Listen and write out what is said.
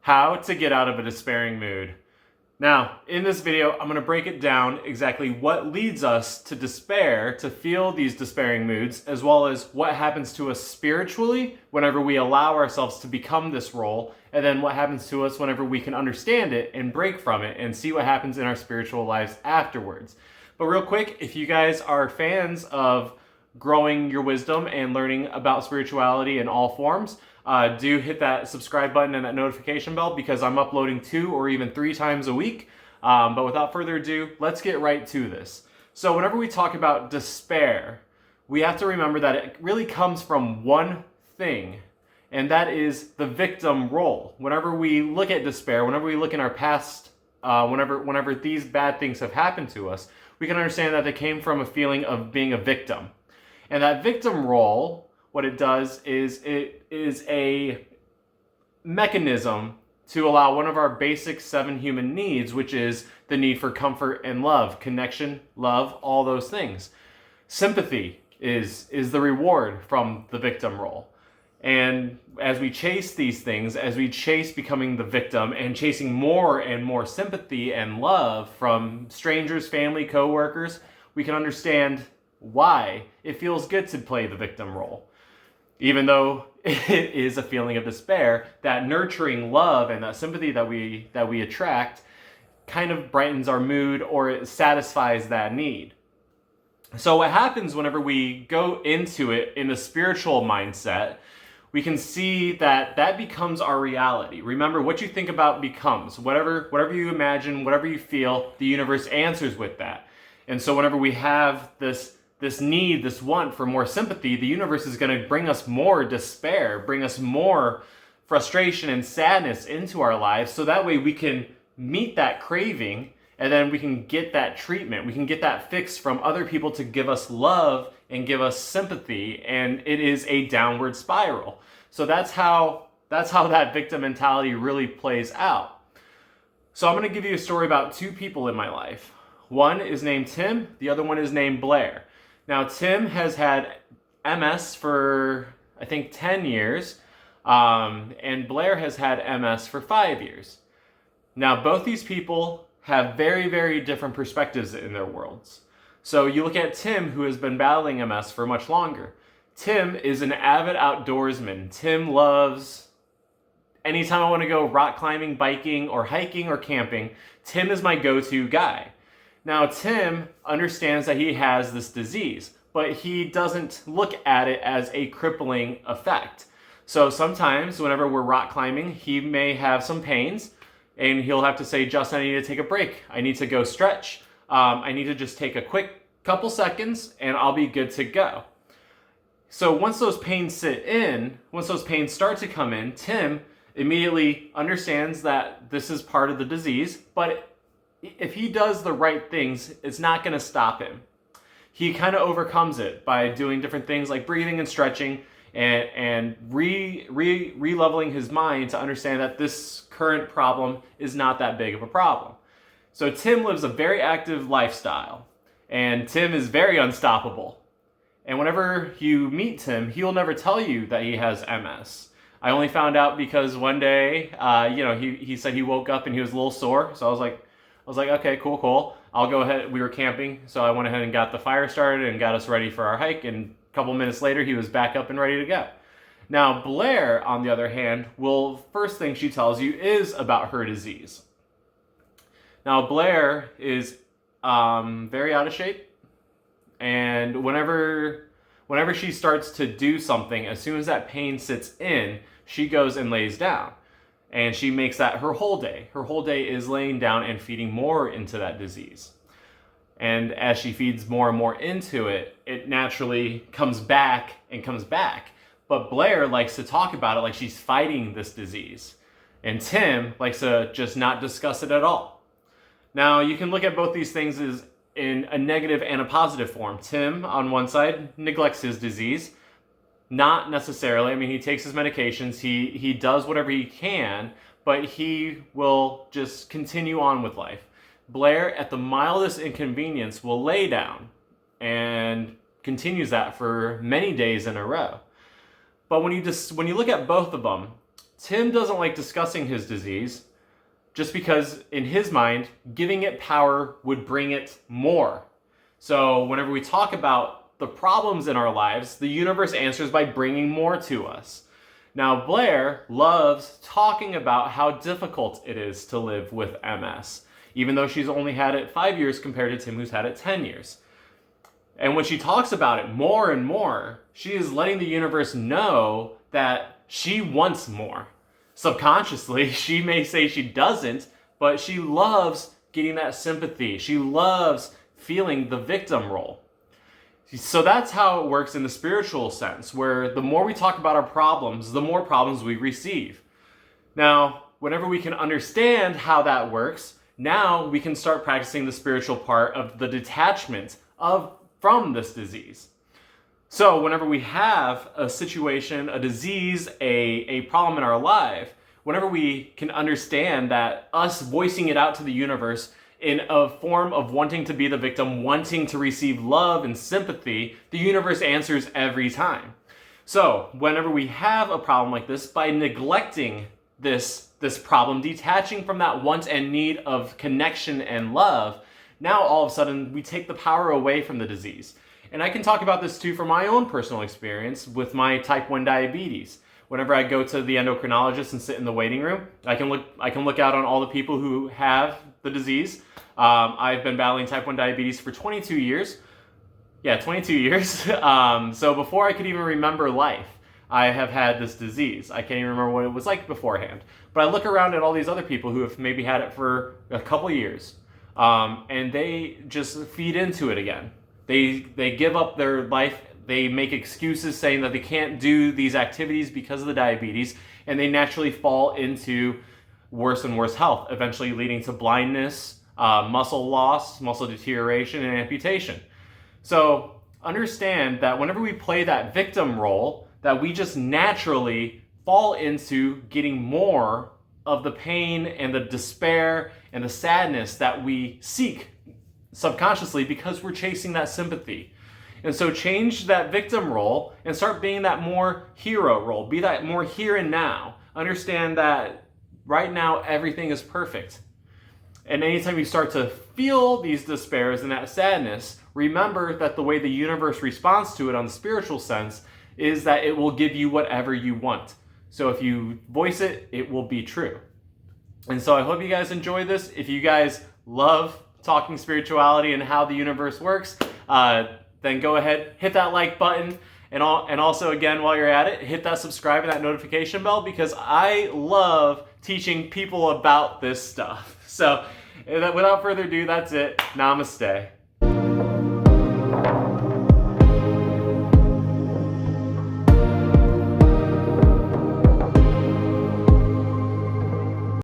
How to get out of a despairing mood. Now, in this video, I'm going to break it down exactly what leads us to despair, to feel these despairing moods, as well as what happens to us spiritually whenever we allow ourselves to become this role, and then what happens to us whenever we can understand it and break from it and see what happens in our spiritual lives afterwards. But real quick, if you guys are fans of growing your wisdom and learning about spirituality in all forms, do hit that subscribe button and that notification bell because I'm uploading 2 or even 3 times a week. But without further ado, let's get right to this. So whenever we talk about despair, we have to remember that it really comes from one thing, and that is the victim role. Whenever we look at despair, whenever we look in our past, whenever these bad things have happened to us, we can understand that they came from a feeling of being a victim. And that victim role, what it does is it is a mechanism to allow one of our basic 7 human needs, which is the need for comfort and love, connection, love, all those things. Sympathy is the reward from the victim role. And as we chase these things, as we chase becoming the victim and chasing more and more sympathy and love from strangers, family, coworkers, we can understand why it feels good to play the victim role. Even though it is a feeling of despair, that nurturing love and that sympathy that we attract kind of brightens our mood, or it satisfies that need. So what happens whenever we go into it in a spiritual mindset, we can see that that becomes our reality. Remember, what you think about becomes. Whatever you imagine, whatever you feel, the universe answers with that. And so whenever we have this need, this want for more sympathy, the universe is going to bring us more despair, bring us more frustration and sadness into our lives, so that way we can meet that craving, and then we can get that treatment, we can get that fix from other people to give us love and give us sympathy, and it is a downward spiral. So that's how that victim mentality really plays out. So I'm going to give you a story about 2 people in my life. One is named Tim, the other one is named Blair. Now, Tim has had MS for, I think, 10 years, and Blair has had MS for 5 years. Now, both these people have very, very different perspectives in their worlds. So you look at Tim, who has been battling MS for much longer. Tim is an avid outdoorsman. Tim loves, anytime I want to go rock climbing, biking, or hiking, or camping, Tim is my go-to guy. Now, Tim understands that he has this disease, but he doesn't look at it as a crippling effect. So sometimes whenever we're rock climbing, he may have some pains, and he'll have to say, Justin, I need to take a break. I need to go stretch. I need to just take a quick couple seconds, and I'll be good to go. So once those pains once those pains start to come in, Tim immediately understands that this is part of the disease, but if he does the right things, it's not going to stop him. He kind of overcomes it by doing different things like breathing and stretching, and re-leveling his mind to understand that this current problem is not that big of a problem. So Tim lives a very active lifestyle, and Tim is very unstoppable. And whenever you meet Tim, he'll never tell you that he has MS. I only found out because one day, he said he woke up and he was a little sore, so I was like, okay, cool. I'll go ahead. We were camping, so I went ahead and got the fire started and got us ready for our hike. And a couple minutes later, he was back up and ready to go. Now, Blair, on the other hand, first thing she tells you is about her disease. Now, Blair is very out of shape. And whenever she starts to do something, as soon as that pain sits in, she goes and lays down. And she makes that her whole day. Her whole day is laying down and feeding more into that disease. And as she feeds more and more into it, it naturally comes back and comes back. But Blair likes to talk about it like she's fighting this disease. And Tim likes to just not discuss it at all. Now, you can look at both these things as in a negative and a positive form. Tim, on one side, neglects his disease. Not necessarily. I mean, he takes his medications, he does whatever he can, but he will just continue on with life. Blair, at the mildest inconvenience, will lay down and continues that for many days in a row. But when you look at both of them, Tim doesn't like discussing his disease just because in his mind, giving it power would bring it more. So whenever we talk about the problems in our lives, the universe answers by bringing more to us. Now, Blair loves talking about how difficult it is to live with MS, even though she's only had it 5 years compared to Tim, who's had it 10 years. And when she talks about it more and more, she is letting the universe know that she wants more. Subconsciously, she may say she doesn't, but she loves getting that sympathy. She loves feeling the victim role. So that's how it works in the spiritual sense, where the more we talk about our problems, the more problems we receive. Now, whenever we can understand how that works, now we can start practicing the spiritual part of the detachment from this disease. So whenever we have a situation, a disease, a problem in our life, whenever we can understand that us voicing it out to the universe in a form of wanting to be the victim, wanting to receive love and sympathy, the universe answers every time. So whenever we have a problem like this, by neglecting this problem, detaching from that want and need of connection and love, now all of a sudden we take the power away from the disease. And I can talk about this too from my own personal experience with my type 1 diabetes. Whenever I go to the endocrinologist and sit in the waiting room, I can look out on all the people who have the disease. I've been battling type 1 diabetes for 22 years. Yeah, 22 years. So before I could even remember life, I have had this disease. I can't even remember what it was like beforehand. But I look around at all these other people who have maybe had it for a couple years, and they just feed into it again. They give up their life. They make excuses saying that they can't do these activities because of the diabetes, and they naturally fall into worse and worse health, eventually leading to blindness, muscle loss, muscle deterioration, and amputation. So understand that whenever we play that victim role, that we just naturally fall into getting more of the pain and the despair and the sadness that we seek subconsciously because we're chasing that sympathy. And so change that victim role and start being that more hero role. Be that more here and now. Understand that right now everything is perfect. And anytime you start to feel these despairs and that sadness, remember that the way the universe responds to it on the spiritual sense is that it will give you whatever you want. So if you voice it, it will be true. And so I hope you guys enjoy this. If you guys love talking spirituality and how the universe works, then go ahead, hit that like button, and also again, while you're at it, hit that subscribe and that notification bell, because I love teaching people about this stuff. So without further ado, that's it. Namaste.